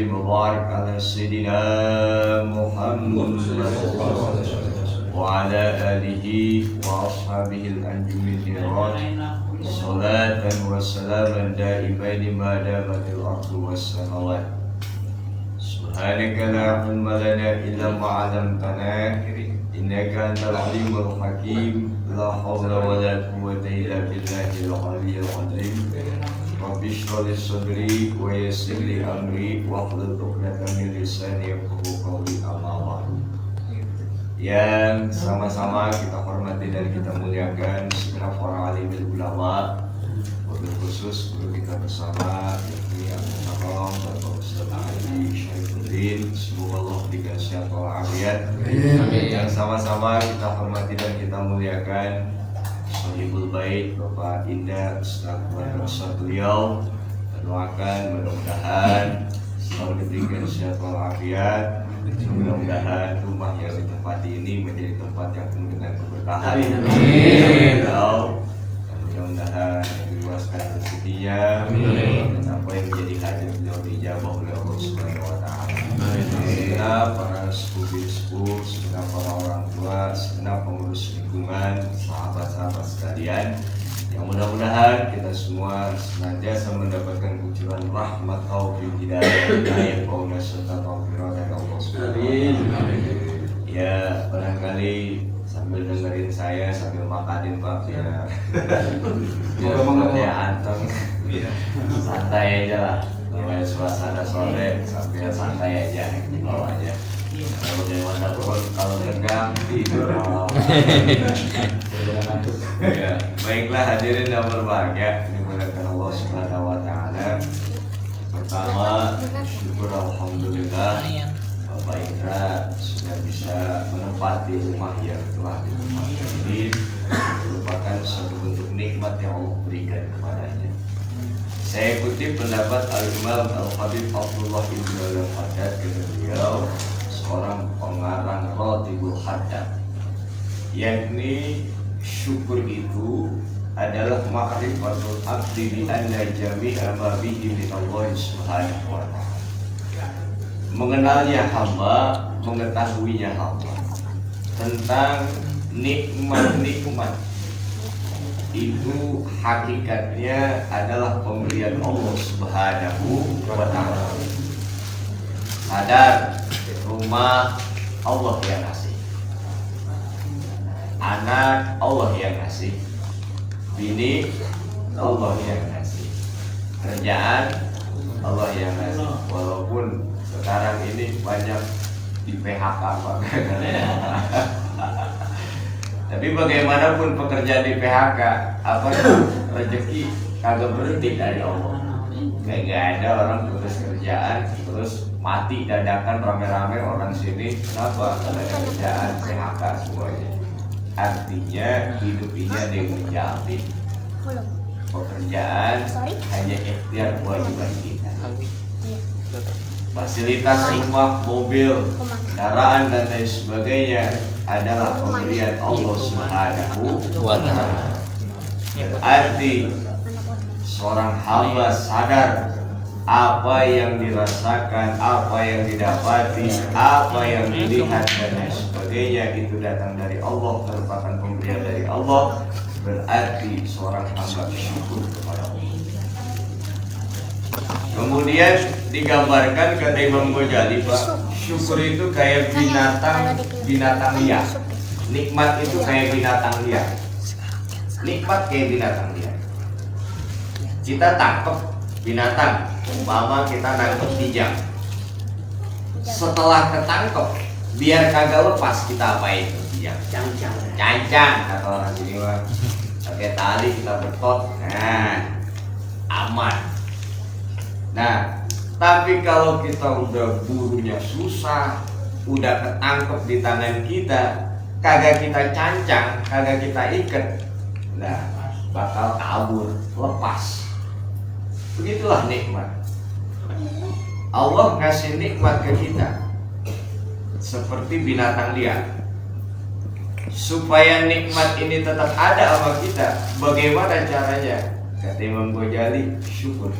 sallim wa barik ala sayyidina Muhammad wa ala alihi wa ashabihi al-anjumil hirat salatan wa salaman daimaini ma damatil ardu was samawat. Subhanaka la ilma lana illa ma 'allamtana innaka antal alimul hakim. La hawla wa la quwwata illa billahil aliyyil azim. Rabbi shrah li sadri wa yassir li amri wahlul 'uqdatam min lisani yafqahu qawli. Amma ba'du. Yang sama-sama kita hormati dan kita muliakan segenap para alimul ulama, wabil khusus guru kita bersama yakni Al-Mukarram Bapak Ustaz Haji Syaifuddin, semoga Allah berikan sehat walafiat. Yang sama-sama kita hormati dan kita muliakan Shahibul Bait Bapak Indah Ustaz beliau, doakan mudah-mudahan selalu diberikan sehat walafiat. Mudah-mudahan rumah yang ditempati ini menjadi tempat yang penuh dengan keberkahan. Amin. Mudah-mudahan diluaskan rezekinya dan apa yang menjadi hajat beliau dijabah oleh Allah Subhanahu wa taala. Segenap para sepuh, segenap para orang tua, segenap pengurus lingkungan, sahabat-sahabat sekalian, yang mudah-mudahan kita semua senantiasa mendapatkan kucuran rahmat, taufik, hidayah, kauna serta taufiq dari Allah Subhanahu wa taala. Ya, barangkali sambil dengerin saya sambil makanin Pak ya. Ya anteng. Santai aja lah. Namanya suasana sore sambil santai aja gitu aja. Kalau dewan pun kalau tegang tidur. Ya, baiklah hadirin yang berbahagia dimuliakan Allah Subhanahu wa taala. Pertama, syukur alhamdulillah Bapak Indra sudah bisa menempati rumah yang telah ditempati ini, merupakan suatu bentuk nikmat yang Allah berikan kepadanya. Saya kutip pendapat Al-Imam Al-Habib Abdullah Ibn Al-Haddad, kata beliau, seorang pengarang Ratibul Haddad, yakni syukur itu adalah ma'rifatul abdi bi anna jami'a ma bihi min Allah Subhanahu wa ta'ala. Mengenalnya hamba, mengetahuinya hamba tentang nikmat-nikmat itu hakikatnya adalah pemberian Allah Subhanahu wa ta'ala. Sadar, rumah Allah yang ngasih, anak Allah yang ngasih, bini Allah yang ngasih, kerjaan Allah yang ngasih. Walaupun sekarang ini banyak di PHK Pak. Tapi bagaimanapun pekerjaan di PHK, apa rezeki kagak berhenti dari Allah. Gak ada orang putus kerjaan terus mati dadakan rame-rame orang sini. Kenapa? Karena kerjaan PHK semuanya. Artinya hidup ini ada yang menjamin. Pekerjaan hanya ikhtiar kewajiban kita. Fasilitas rumah, mobil, kendaraan dan lain sebagainya adalah pemberian Allah Subhanahu wa ta'ala. Berarti seorang hamba sadar apa yang dirasakan, apa yang didapati, apa yang dilihat dan lain sebagainya itu datang dari Allah, merupakan pemberian dari Allah. Berarti seorang hamba bersyukur kepada Allah. Kemudian digambarkan kata Imam Ghazali, Pak, syukur itu kayak binatang liar. Nikmat itu kayak binatang liar. Nikmat kayak binatang liar. Kita tangkap binatang, umpama kita nangkep dijam. Setelah ketangkep, biar kagak lepas kita apain dijam? Cancang kata orang sini mah. Pakai tali kita betot, nah aman. Nah, tapi kalau kita udah burunya susah, udah ketangkep di tangan kita, kagak kita cancang, kagak kita ikat, nah bakal kabur, lepas. Begitulah nikmat. Allah kasih nikmat ke kita seperti binatang liar. Supaya nikmat ini tetap ada sama kita, bagaimana caranya? Kata Imam Ghazali, syukur.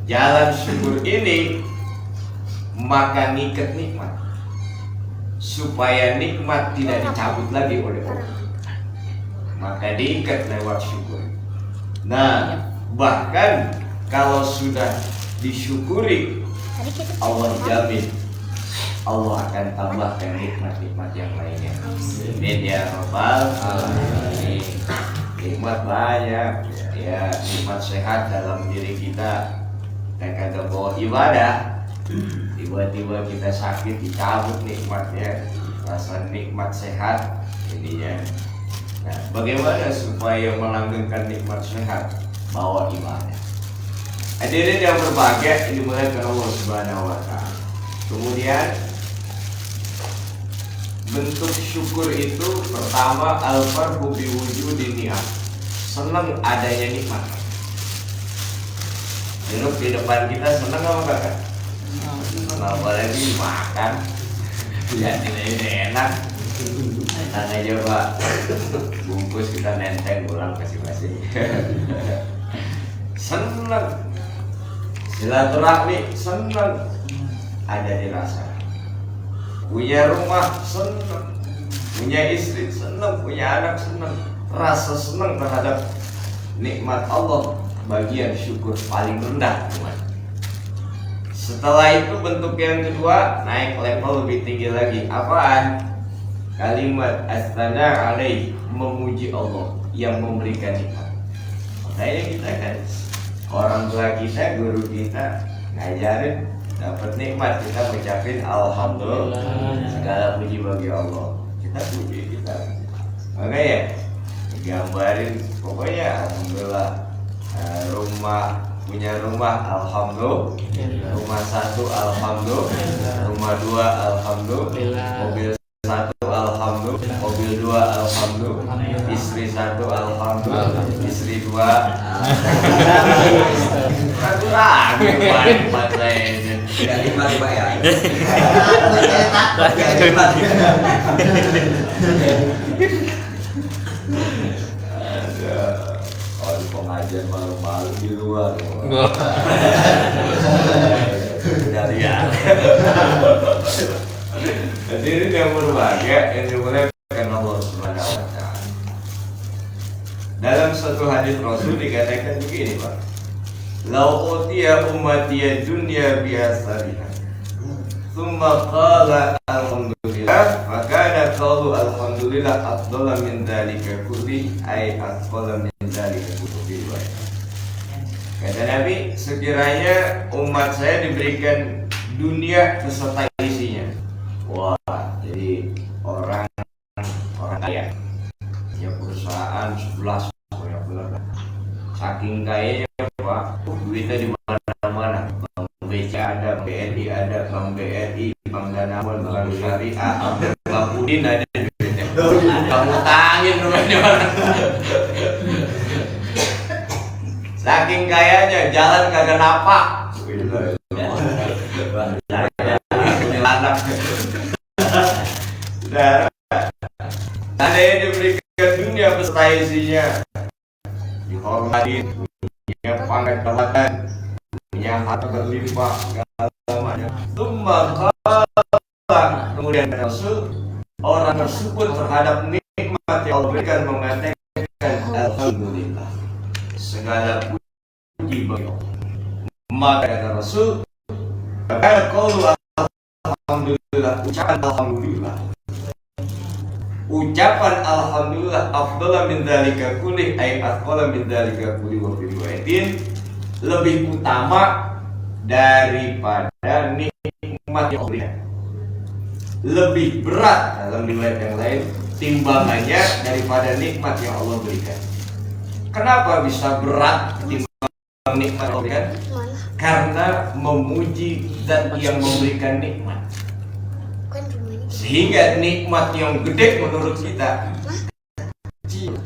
jalan syukur ini, maka ngikat nikmat supaya nikmat tidak dicabut lagi oleh Allah, maka diikat lewat syukur. Nah, bahkan kalau sudah disyukuri, Allah jamin Allah akan tambahkan nikmat-nikmat yang lainnya. Amin ya rabbal alamin. Nikmat banyak ya, nikmat sehat dalam diri kita. Dan kata bahwa ibadah, tiba-tiba kita sakit dicabut nikmatnya, rasa nikmat sehat ininya. Nah, bagaimana supaya melanggengkan nikmat sehat? Bawa ibadah. Hadirin yang berbahagia, ini dimuliakan Allah Subhanahu wa taala. Kemudian bentuk syukur itu pertama al-farhu bi wujudi ni'am. Senang adanya nikmat. Duduk di depan kita senang apa kakak? Apalagi makan, lihat ini enak. Enak aja pak, bungkus kita nenteng pulang kasih-kasih. Senang, silaturahmi senang, ada dirasa. Punya rumah senang, punya istri senang, punya anak senang. Rasa senang terhadap nikmat Allah bagian syukur paling rendah, teman. Setelah itu bentuk yang kedua, naik level lebih tinggi lagi. Apaan? Kalimat astana alaih, memuji Allah yang memberikan nikmat. Makanya kita kan, orang tua kita, guru kita ngajarin, dapat nikmat kita ucapin alhamdulillah, segala puji bagi Allah. Kita puji kita. Makanya gambarin, pokoknya alhamdulillah. Punya rumah alhamdulillah, rumah satu alhamdulillah, rumah dua alhamdulillah, mobil satu alhamdulillah, mobil dua alhamdulillah, istri satu alhamdulillah, istri dua ragu-ragu empat lainnya tidak nikmat pak ya. Pengajian malu-malu di luar. Dari ya. Hadirin yang berbahagia, yang dimuliakan Allah Subhanahu wa taala. Dalam satu hadis Rasul dikatakan begini, Pak. Lau utiya ummatiya dunya biasariha. Tsumma qala alhamdulillah, maka ada qaulu alhamdulillah afdala min dzalika kulli, ay afdala min dzalika kulli. Kata Nabi, sekiranya umat saya diberikan dunia beserta isinya. Wah, jadi orang kaya, punya perusahaan 11, saking kayanya Pak, duitnya di mana-mana. Bank BCA ada, BNI ada, Bank BRI, Bank Danamon, Bank Syariah, Bank Udin ada duitnya. Kamu tangin rumahnya orang. Saking kayanya jalan kagak napak. Anak. Ada yang diberikan dunia beserta isinya, dihormati, punya pangkat jabatan, punya harta berlimpah, segala macam. Kemudian Rasul, orang tersebut terhadap nikmat yang Allah berikan mengatakan alhamdulillah, segala puji bagi Allah. Maka kata Rasul, qaulu alhamdulillah, ucapan alhamdulillah, ucapan alhamdulillah afdala min dzalika kulli, ay afdala min dzalika kulli wa fi riwayatin, lebih utama daripada nikmat yang Allah berikan. Lebih berat dalam riwayat yang lain timbangannya daripada nikmat yang Allah berikan. Kenapa bisa berat timbang nikmat Allah berikan? Karena memuji zat yang memberikan nikmat. Sehingga nikmat yang gede menurut kita kecil,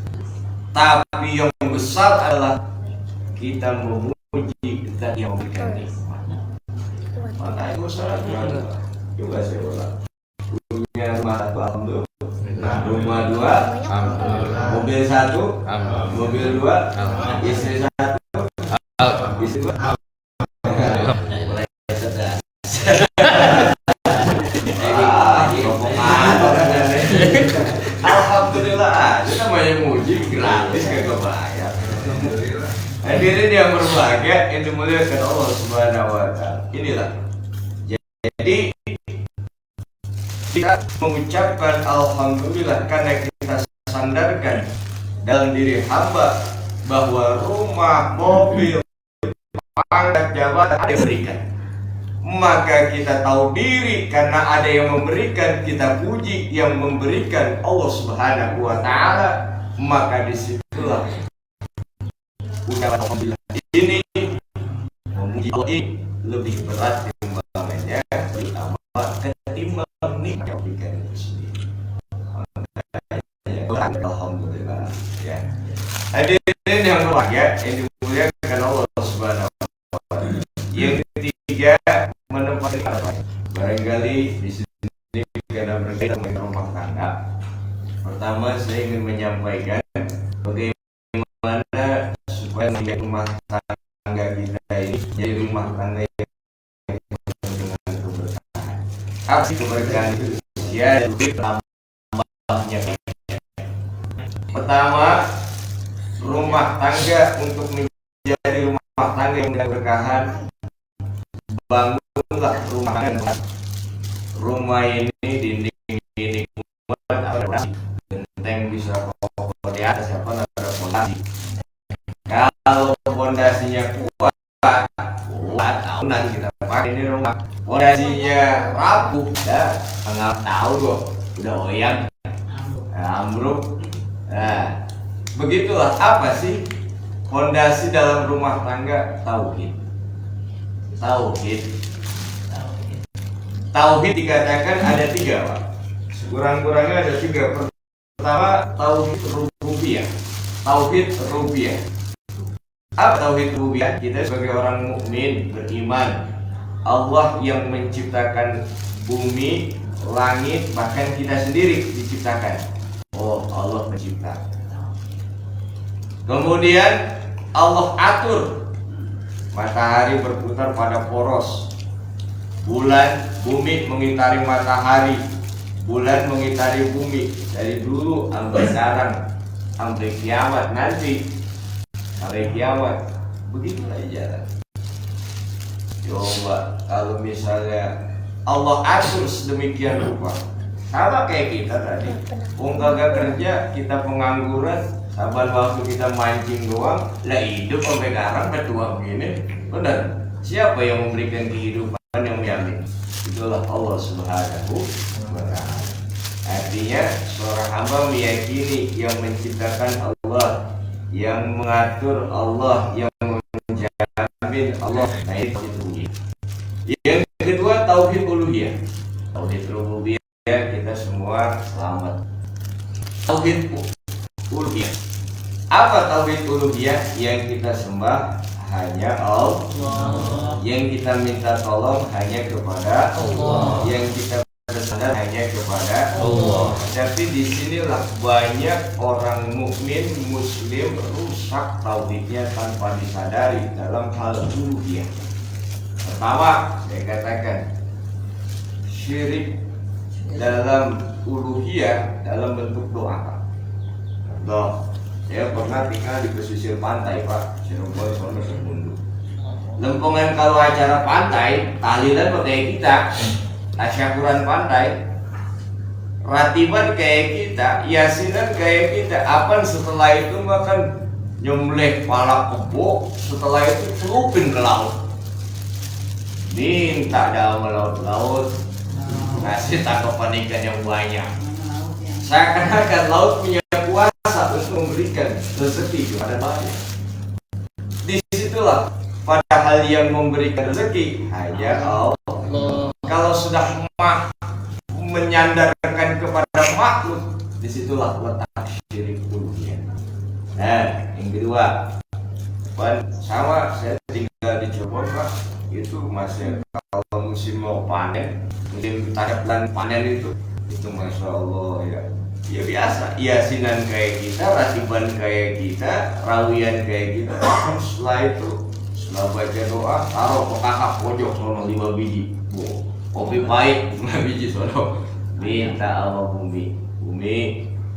tapi yang besar adalah kita memuji zat yang memberikan nikmat. Maka itu salah juga saya ulang. Punya rumah satu alhamdulillah, rumah dua alhamdulillah, mobil satu alhamdulillah, mobil dua, istri satu, istri dua. kita mengucapkan alhamdulillah karena kita sandarkan dalam diri hamba bahwa rumah, mobil, pangkat, jabatan ada yang berikan. Maka kita tahu diri karena ada yang memberikan, kita puji yang memberikan Allah Subhanahu wa taala. Maka disitulah ucapan alhamdulillah ini memuji Allah ini lebih berat timbangannya ketimbang nikmat yang diberikan itu sendiri. Alhamdulillah ya. Hadirin yang berbahagia yang dimuliakan Allah Subhanahu wa taala. Yang ketiga, menempati barangkali di sini karena berkaitan dengan rumah tangga. Pertama, saya ingin menyampaikan bagaimana supaya rumah tangga kita ini jadi rumah tangga yang dengan keberkahan. Aksi keberkahan itu ya lebih tambahnya. Pertama, rumah tangga untuk menjadi rumah tangga yang berkahan, bangunlah rumah tangga. Rumah ini dinding ini kuat, ada genteng bisa kokoh di atas, apa ada fondasi. Kalau fondasinya kuat tahunan kita pakai ini rumah. Fondasinya rapuh, ya nggak tahu kok, udah oyang, ambruk. Nah, begitulah apa sih fondasi dalam rumah tangga? Tauhid. Tauhid dikatakan ada tiga, Pak. Kurang-kurangnya ada tiga. Pertama, tauhid rububiyah. Apa tauhid rububiyah? Kita sebagai orang mukmin beriman Allah yang menciptakan bumi, langit, bahkan kita sendiri diciptakan. Oh, Allah pencipta. Kemudian Allah atur matahari berputar pada poros, bulan, bumi mengitari matahari, bulan mengitari bumi, dari dulu sampai sekarang, sampai kiamat nanti, sampai kiamat. Begitulah jalan. Coba kalau misalnya Allah atur sedemikian rupa, sama kayak kita tadi, kagak kerja, kita pengangguran, saban waktu kita mancing doang, lah hidup sampai sekarang bertua begini, benar? Siapa yang memberikan kehidupan, yang menjamin? Itulah Allah Subhanahu wa taala. Artinya seorang hamba meyakini yang menciptakan Allah, yang mengatur Allah, yang menjamin Allah. Nah itu. Yang kedua, tauhid uluhiyah. Tauhid rububiyah kita semua selamat. Tauhid uluhiyah. Apa tauhid uluhiyah? Yang kita sembah hanya Allah. Yang kita minta tolong hanya kepada Allah. Yang kita bersandar hanya kepada Allah. Tapi disinilah banyak orang mukmin muslim rusak tauhidnya tanpa disadari dalam hal uluhiyah. Pertama, saya katakan syirik dalam uluhiyah dalam bentuk doa. Contoh, saya pernah tinggal di pesisir pantai, Pak, Cirebon, Solo, Sebundu. Lempongan kalau acara pantai, tahlilan pakai kita, tasyakuran pantai, ratiban kayak kita, yasinan kayak kita. Apa setelah itu makan nyembelih kepala kebo, setelah itu celupin ke laut. Minta dalam laut, ngasih tangkapan ikan yang banyak. Seakan-akan laut punya kuasa untuk memberikan rezeki kepada banyak. Disitulah padahal yang memberikan rezeki hanya Allah. Kalau sudah menyandarkan kepada makhluk, disitulah letak syirik uluhiyah. Nah, yang kedua, sama saya tinggal di Cirebon, Pak. Itu masih kalau musim mau panen, musim tanam dan panen itu masya Allah ya. Ya biasa, yasinan kayak kita, ratiban kayak kita, rawian kayak kita. Setelah itu, setelah baca doa, taruh ke kakak pojok sono 5 biji. Kopi pahit 5 biji sono. Minta Allah bumi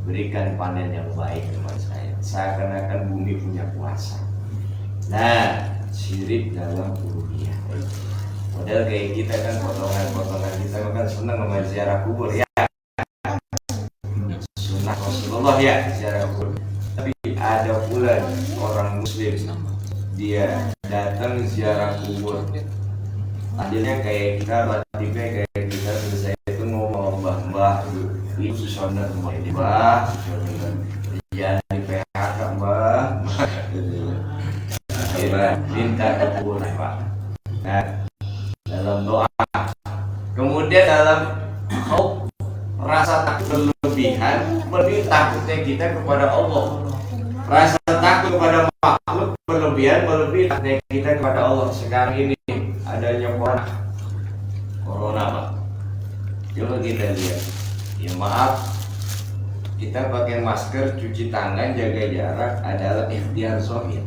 berikan panen yang baik kepada saya. Seakan-akan bumi punya kuasa. Nah, syirik dalam uluhiyah. Padahal kayak kita kan potongan kita kan senang sama ziarah kubur ya. Allah ya secara umum. Tapi ada pula orang muslim dia datang ziarah kubur. Adilnya kayak kita, batiknya kayak kita selesai itu mau mbah itu susana rumah ini mbah, ya di PHK mbah, akhirnya minta ke kubur pak. Nah dalam doa, kemudian dalam rasa takut berlebihan, lebih takutnya kita kepada Allah. Rasa takut kepada makhluk berlebihan, melebihi takutnya kita kepada Allah. Sekarang ini adanya corona pak, coba kita lihat. Ya maaf, kita pakai masker, cuci tangan, jaga jarak adalah ikhtiar zahir.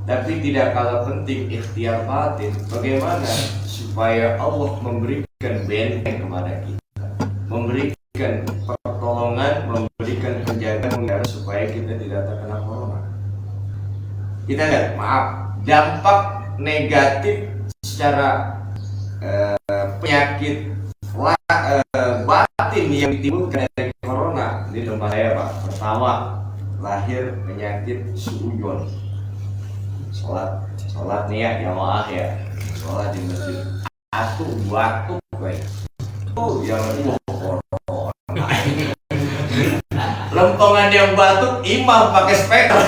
Tapi tidak kalah penting ikhtiar batin. Bagaimana supaya Allah memberikan benteng kepada kita, memberikan pertolongan, memberikan penjagaan supaya kita tidak terkena corona. Kita lihat, maaf, dampak negatif secara penyakit batin yang ditimbulkan dari corona di tempat saya pak. Pertama, lahir penyakit suudzon. Sholat nih ya jamaah ya, sholat di masjid aku batuk kayak yang corona. Lempongan yang batuk imam pakai speaker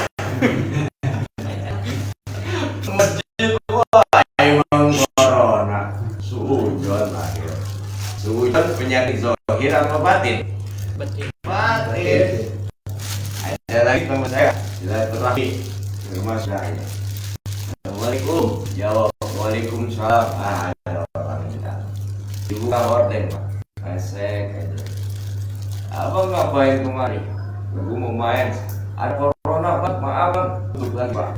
masjid, wah imam corona. Suudzon lahir. Suudzon penyakit zahir atau batin? Batin. Ada lagi teman saya silaturahmi di rumah saya. Assalamualaikum, jawab waalaikumsalam. Ada orang kita dibuka orden pak, asek aja. Abang ngapain kemari? Aku mau main. Ada corona pak, maaf bang. Tutup lagi pak.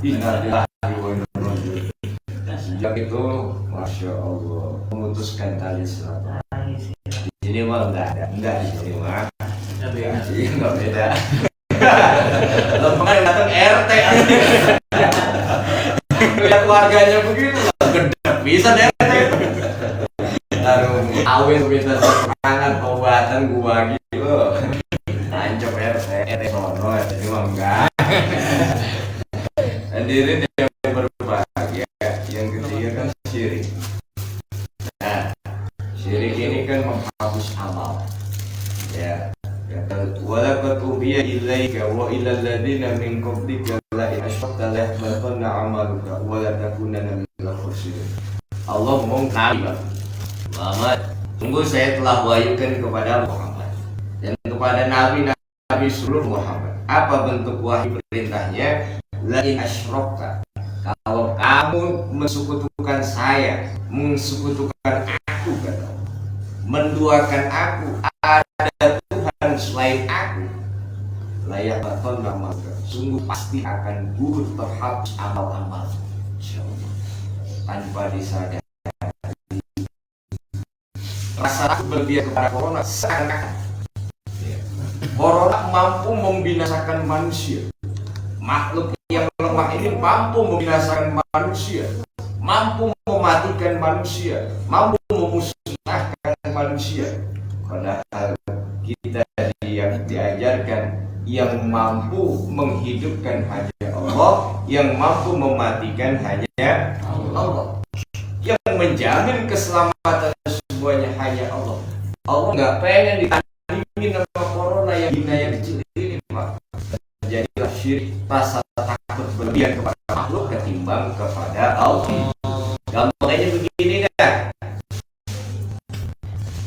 Sejak itu, masya Allah, memutuskan tali silaturahmi. Di sini mah enggak di sini mah. Enggak beda. Lempengan datang RT. Lihat keluarganya begitu, gede bisa deh. Aduh, awin minta semangat pengobatan gua gitu. Tancap RT sono, ini mah enggak. Hadirin yang berbahagia, yang ketiga kan syirik. Nah, syirik ini kan menghapus amal. Ya. Walaqad uhiya ilaika wa ilal ladzina min qablika la in asyrakta la yahbatanna 'amaluka wa la takunanna minal khasirin. Allah ngomong Nabi Muhammad, sungguh saya telah wahyukan kepada Muhammad dan kepada nabi seluruh Muhammad. Apa bentuk wahyu perintahnya? La in asyrakta, kalau kamu mensekutukan saya, mensekutukan aku, kata menduakan aku, ada Tuhan selain aku, layak baton nama, sungguh pasti akan gugur terhapus amal-amal, insyaallah, tanpa disadari. Rasa takut berlebihan kepada corona sangat. Corona mampu membinasakan manusia. Makhluk yang lemah ini mampu membinasakan manusia, mampu mematikan manusia, mampu memusnahkan manusia. Padahal kita yang diajarkan yang mampu menghidupkan hanya Allah, yang mampu mematikan hanya Allah, yang menjamin keselamatan semuanya hanya Allah. Allah nggak pengen ditandingin sama corona yang hina kecil ini pak. Jadilah syirik, rasa takut berlebihan kepada makhluk ketimbang kepada Allah. Gampangnya begini dah.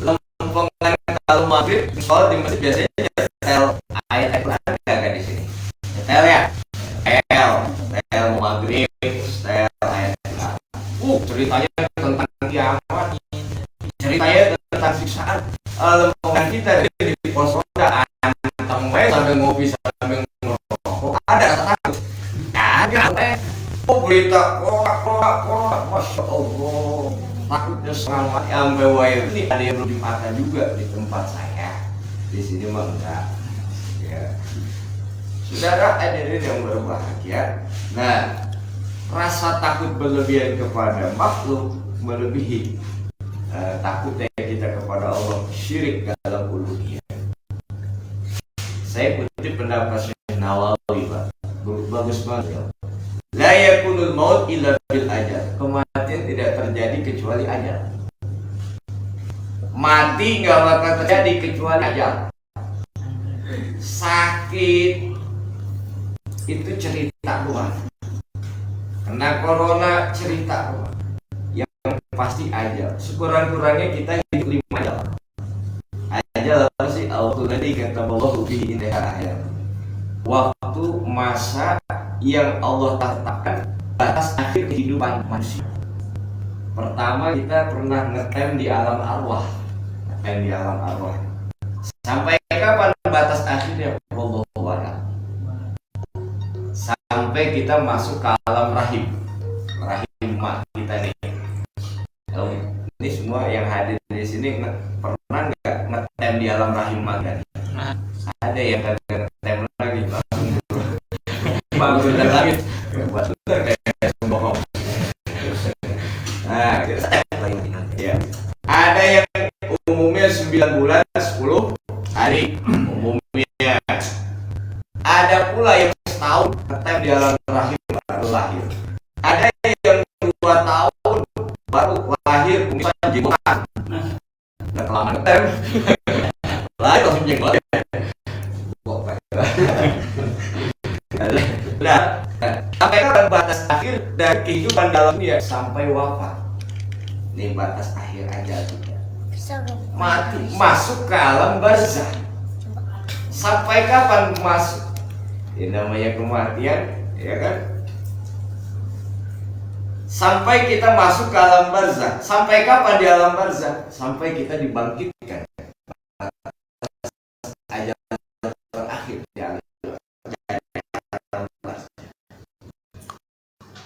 Lempengan kalau maghrib sholat di masjid biasanya nyetel ayat Al-Quran kan di sini. Nyetel ya, nyetel maghrib, nyetel ayat Al-Quran. Ceritanya tentang kiamat, ceritanya tentang siksaan. Lempengan kita di pos ronda antem sambil ngopi sambil ngerokok. Ada rasa takut? Kagak. Berita korak, masya Allah. Takutnya sangat sampai wayar ini ada yang belum dipatah juga di tempat saya. Di sini mah enggak. Ya. Saudara hadirin yang berbahagia. Nah, rasa takut berlebihan kepada makhluk melebihi takutnya kita kepada Allah, syirik dalam uluhiyah. Saya kutip pendapat Syekh Nawawi, Pak. Bagus banget. La yakunul maut illa bil ajal. Kematian tidak terjadi kecuali ajal. Mati nggak bakal terjadi kecuali ajal. Sakit itu cerita doang. Kena corona cerita doang. Yang pasti ajal. Sekurang-kurangnya kita hidup 5 ajal. Ajal apa sih? Autu tadi kata Allah fi intiha. Waktu masa yang Allah tetapkan batas akhir kehidupan manusia. Pertama kita pernah ngetem di alam arwah. Ngetem di alam arwah. Sampai kapan batas akhirnya? Wallahu a'lam. Sampai kita masuk ke alam rahim. Rahim mak kita nih. Ini semua yang hadir di sini pernah nggak ngetem di alam rahim mak kan? Ada yang ngetem lagi bangun lagi buat kayak bohong. Nah, ya. Ada yang umumnya 9 bulan 10 hari umumnya. Ada pula yang setahun ngetem di alam rahim baru lahir. Ada yang 2 tahun baru lahir kumisan jenggotan. Nah, kelamaan ngetem lahir langsung jenggot. Nah, sampai kapan batas akhir dari kehidupan dalam dunia? Sampai wafat. Ini batas akhir aja tidak. Mati, masuk ke alam barzah. Sampai kapan masuk? Ini namanya kematian, ya kan? Sampai kita masuk ke alam barzah. Sampai kapan di alam barzah? Sampai kita dibangkitkan. Aja terakhir di alam.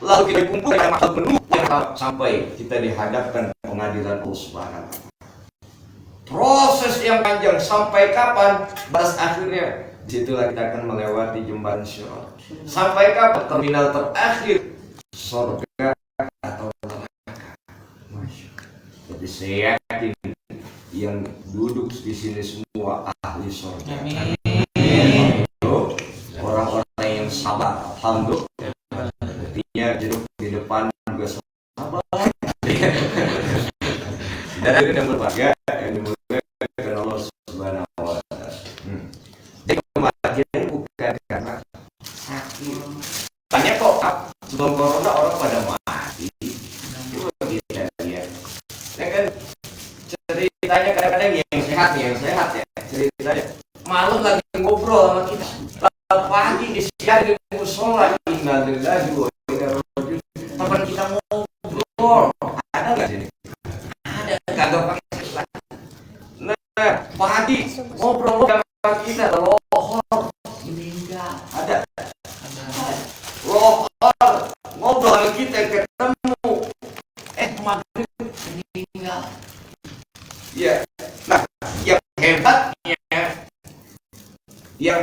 Lalu kita kumpulkan makhluk penuh sampai kita dihadapkan pengadilan Allah Subhanahu. Proses yang panjang sampai kapan? Batas akhirnya disitulah kita akan melewati jembatan Sirat. Sampai kapan? Terminal terakhir surga atau neraka. Jadi saya yakin yang duduk di sini semua ahli surga. Orang-orang yang sabar, alhamdulillah. Hidup di depan juga sabar. Dan yang berbahagia yang dimuliakan Allah Subhanahu wa Ta'ala. Jadi kematian bukan karena sakit. Banyak kok sebelum corona orang pada mati. Itu kita lihat. Ya kan ceritanya kadang-kadang yang sehat ya. Ceritanya malam lagi ngobrol sama kita. Pagi di siang di musola innalillahi wa teman kita ngobrol ada nggak sini? Ada, kagak pakai sesuatu. Nah, pagi ngobrol sama kita lohor meninggal ada. Lohor ngobrol sama kita ketemu maghrib meninggal. Ya, nah yang hebatnya ya,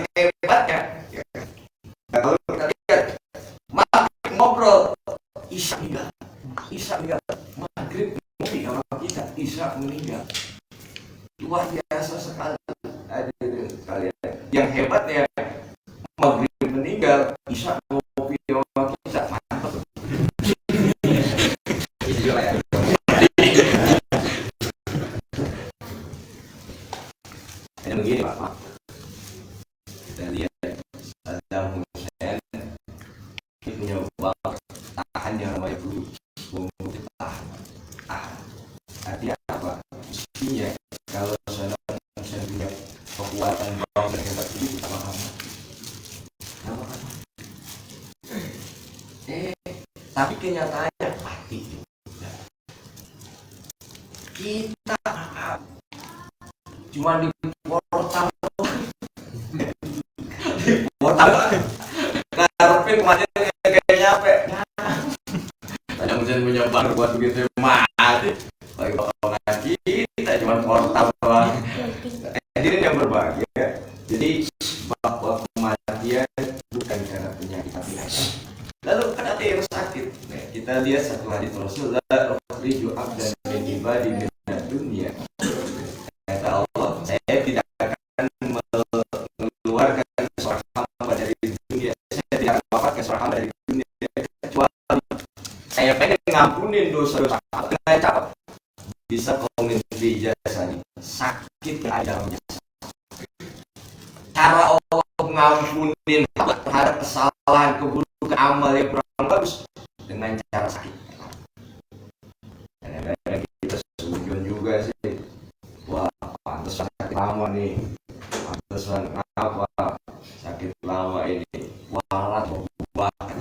kalau kita lihat ngobrol Isya meninggal, maghrib meninggal sama kita, Isya meninggal. Luar biasa sekali. Kalian yang hebatnya maghrib meninggal, Isya ngopi sama kita, mantap. Hanya begini Pak. Kita lihat Saddam Hussein punya bank tahan yang namanya dulu tahan. Artinya apa? Mestinya kalau Saddam Hussein punya kekuatan bank yang hebat ini kita paham. Tapi kenyataannya mati. Kita cuma di portal karpet kemarin kayak nyampe. Tanya mungkin punya bar buat begitu mati. Lagi potongan kita cuma portal doang. Hadirin yang berbahagia. Jadi bahwa kematian bukan karena penyakit biasa. Lalu kan ada yang sakit. Nah, kita lihat satu hadits Rasulullah ukhriju abdan min ibadi min dunya. Kata Allah, saya tidak akan mengeluarkan sakit ajalnya. Cara Allah ngampunin terhadap kesalahan, keburukan, amal yang kurang bagus dengan cara sakit. Kadang-kadang kita sujud juga sih, wah pantas sakit lama nih, pantesan apa sakit lama ini, walat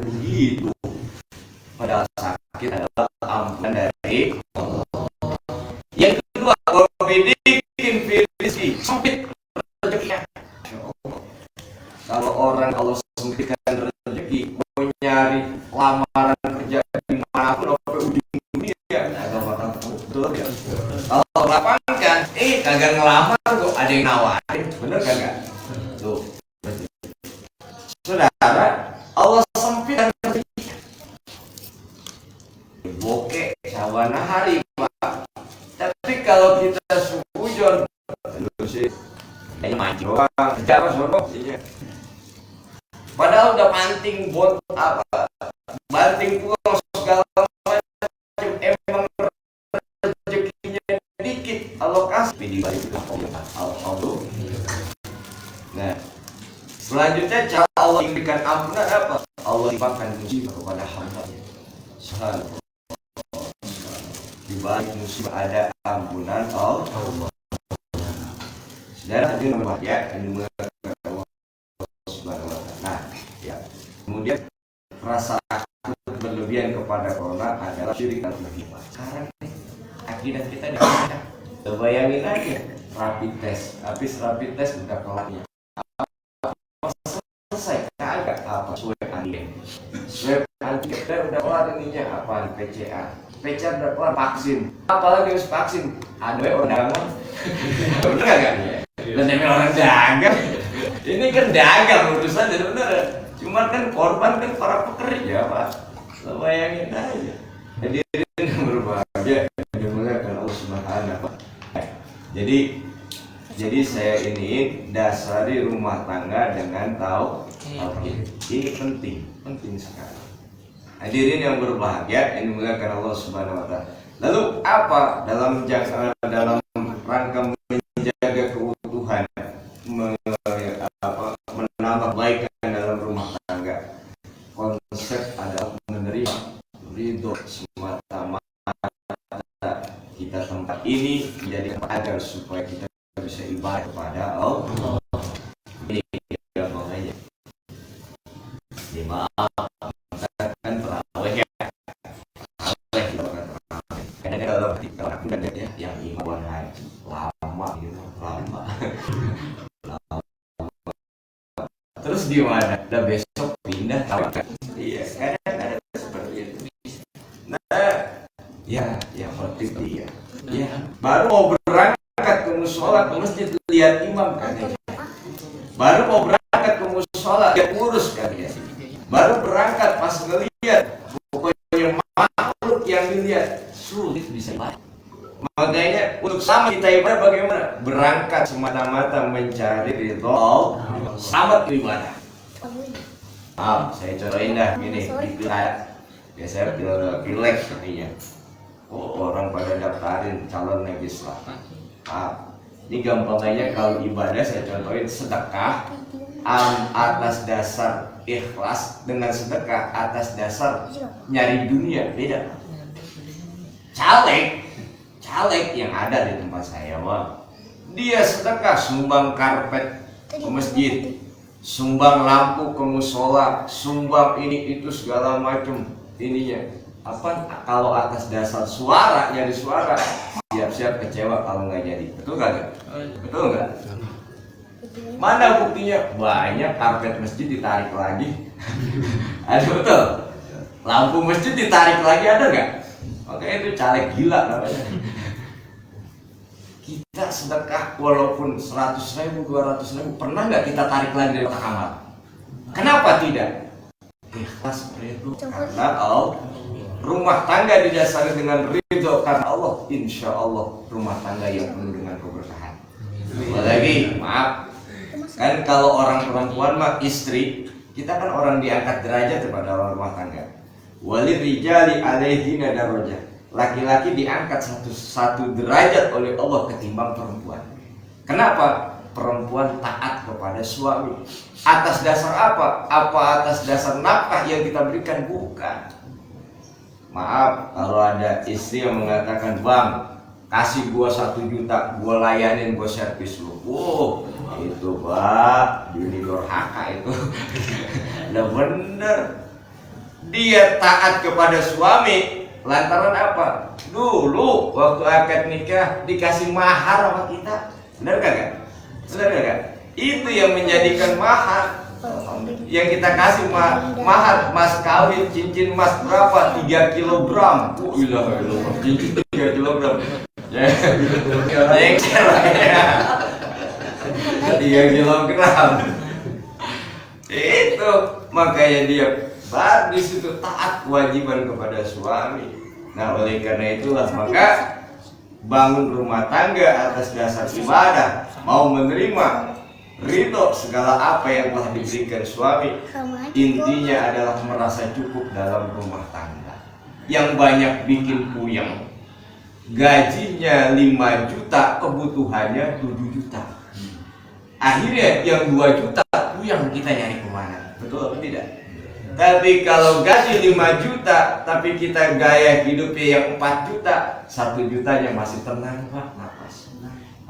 begitu. Padahal sakit adalah ampunan dari Allah. Yang kedua, kalau bikin rizki sempit rezekinya. Kalau orang Allah sempitkan rezeki, mau nyari lamaran kerja di manapun sampai ujung dunia, agak bakal betul ya. Kalau lapangkan, kagak ngelamar kok, ada yang nawarin, bener kagak? Tuh, saudara, Allah sempitkan rezeki. Bokeh sawana hari Pak. Tapi kalau kita suujon, lu sih kayaknya mancing doang, kerja apa sono sih. Padahal udah panting bot apa, banting pulang segala macam, emang rezekinya dikit, alokasi di balik itu alhamdulillah. Nah, selanjutnya cara Allah memberikan ampunan apa? Allah limpahkan musibah kepada hamba-Nya. Subhanallah. Di balik musibah ada ampunan Allah. Saudara hadirin berbahagia, ini kemudian rasa takut berlebihan kepada corona adalah syirik dan iman. Sekarang akidah kita dikatakan, bayangin aja rapid test, habis rapid test udah kelarnya selesai, kagak apa swab antigen udah kelar ininya apa PCA udah kelar, vaksin apalagi harus vaksin ada orang dagang bener gak? Dan orang dagang ini kan dagang urusan jadi bener. Cuma kan korban kan para pekerja Pak. Lo bayangin aja. Hadirin yang berbahagia dimuliakan Allah Subhanahu wa Ta'ala. Jadi saya ini dasari rumah tangga dengan tauhid. Ini penting sekali. Hadirin yang berbahagia yang dimuliakan Allah Subhanahu wa Ta'ala. Lalu apa dalam rangka menjaga keutuhan, menambah baik dalam rumah tangga, konsep adalah menerima ridho semata-mata kita tempat ini menjadi agar supaya kita bisa ibadah kepada Allah. Ini gampang aja. Maaf, kan terawih ya. Kadang kalau kita lakukan ya yang ibadah haji lama. Terus gimana? Udah besok pindah tawakan. Iya, kadang-kadang seperti itu. Nah, ya khotib dia. Ya, baru mau berangkat ke musola, ke masjid lihat imam kan ya. Baru mau berangkat ke musola, dia urus kan ya. Baru berangkat pas ngelihat, pokoknya makhluk yang dilihat sulit bisa ibadah. Makanya untuk sama kita ibadah bagaimana? Berangkat semata-mata mencari ridho Allah, selamat ibadah. Saya contohin dah gini, biasanya pilek sepertinya. Orang pada daftarin calon legislatif. Ini gampangnya kalau ibadah saya contohin sedekah atas dasar ikhlas dengan sedekah atas dasar nyari dunia beda. Caleg yang ada di tempat saya mah dia sedekah sumbang karpet ke masjid, sumbang lampu ke musola, sumbang ini itu segala macam ininya. Apa kalau atas dasar suara, nyari suara, siap-siap kecewa kalau nggak jadi. Betul nggak? Betul nggak? Mana buktinya? Banyak karpet masjid ditarik lagi. Ada betul? Lampu masjid ditarik lagi ada nggak? Makanya itu caleg gila namanya. Kita sedekah walaupun 100.000, 200.000, pernah nggak kita tarik lagi dari kotak amal? Kenapa tidak? Ikhlas ridho karena Allah. Rumah tangga didasari dengan ridho karena Allah, insya Allah rumah tangga yang penuh dengan keberkahan. Apalagi maaf, kan kalau orang perempuan mah istri, kita kan orang diangkat derajat kepada orang rumah tangga. Walil rijali alaihina darajah. laki-laki diangkat satu derajat oleh Allah ketimbang perempuan. Kenapa? Perempuan taat kepada suami. Atas dasar apa? Apa atas dasar nafkah yang kita berikan? Bukan. Maaf kalau ada istri yang mengatakan, bang, kasih gua 1 juta, gua layanin, gua servis lu. Itu pak, Juni durhaka itu. Nah bener, dia taat kepada suami lantaran apa? Dulu waktu akad nikah dikasih mahar sama kita, bener kagak? Bener kagak? Itu yang menjadikan mahar. Yang kita kasih mahar, mas kawin, cincin emas berapa? 3 kilogram. Ilah, cincin 3 kilogram. Ya, jengkel ya. 3 kilogram. Itu makanya dia baru di situ taat kewajiban kepada suami. Nah, oleh karena itulah maka bangun rumah tangga atas dasar ibadah, mau menerima ridho segala apa yang telah diberikan suami. Intinya adalah merasa cukup dalam rumah tangga. Yang banyak bikin puyeng, gajinya 5 juta, kebutuhannya 7 juta. Akhirnya yang 2 juta puyeng, kita nyari kemana? Betul atau tidak? Tapi kalau gaji 5 juta tapi kita gaya hidupnya yang 4 juta, 1 jutanya masih tenang pak, napas.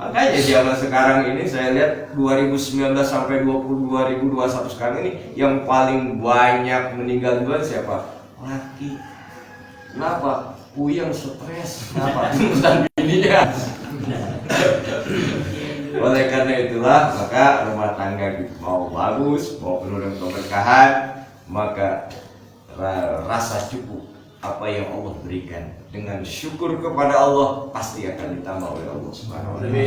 Makanya zaman sekarang ini saya lihat 2019 sampai 2021 sekarang ini yang paling banyak meninggal duluan siapa? Laki. Kenapa? Puyeng, stres. Kenapa? Urusan bininya. Oleh karena itulah maka rumah tangga mau bagus, mau penuh dengan keberkahan, maka rasa cukup apa yang Allah berikan dengan syukur kepada Allah pasti akan ditambah oleh Allah Subhanahu wa taala.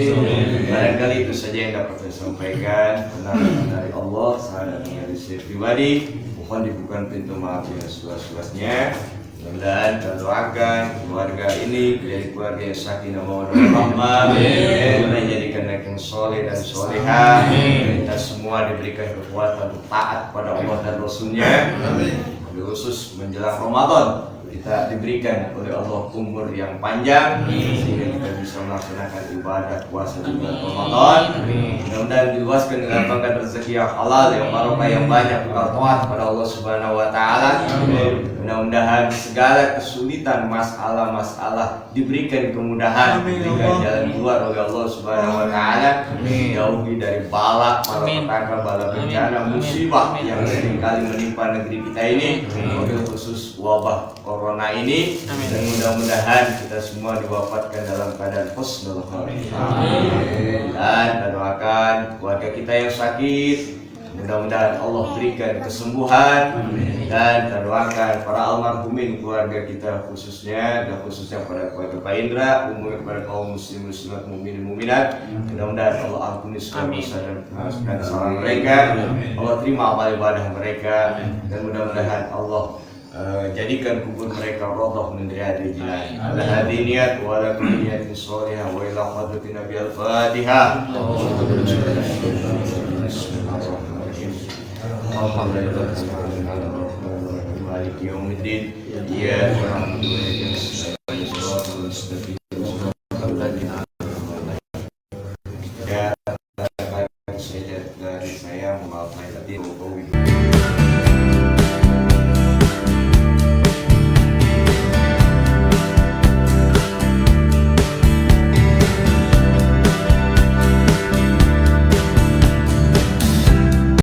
Barangkali itu saja yang dapat saya sampaikan. Benar dari Allah, saya dari saya pribadi. Mohon dibuka pintu maaf yang seluas-luasnya. Mudah-mudahan kita doakan keluarga ini menjadi keluarga yang sakinah mawaddah warahmah, menjadikan anak yang soleh dan solehah. Kita semua diberikan kekuatan untuk taat pada Allah dan Rasulnya. Khusus menjelang Ramadan kita diberikan oleh Allah umur yang panjang sehingga kita bisa melaksanakan ibadah puasa di bulan Ramadan. Mudah-mudahan diluaskan dengan pangkat rezeki yang halal, yang barokah, yang banyak, taat pada Allah Subhanahu wa taala. Mudah-mudahan segala kesulitan, masalah-masalah diberikan kemudahan, diberikan jalan keluar oleh Allah Subhanahu wa taala. Jauhi dari bala, malapetaka, bala bencana, musibah yang seringkali menimpa negeri kita ini, wabil khusus wabah corona ini. Dan mudah-mudahan kita semua diwafatkan dalam keadaan husnul khotimah. Dan kita doakan keluarga kita yang sakit, mudah-mudahan Allah berikan kesembuhan. Dan kita doakan para almarhumin keluarga kita khususnya, dan khususnya pada keluarga Pak Indra, umumnya kepada kaum muslim muslimat mukminin mukminat. Mudah-mudahan Allah ampuni segala dosa dan kesalahan mereka. Allah terima amal ibadah mereka, dan mudah-mudahan Allah jadikan kubur mereka rodoh min riyadil jinan. Ala hadhihi niyat wa ala kulli niyatin shalihah wa ila hadratin Nabi al-Fatihah. Alhamdulillah. Maliki yaumiddin. Iyyaka na'budu wa iyyaka nasta'in.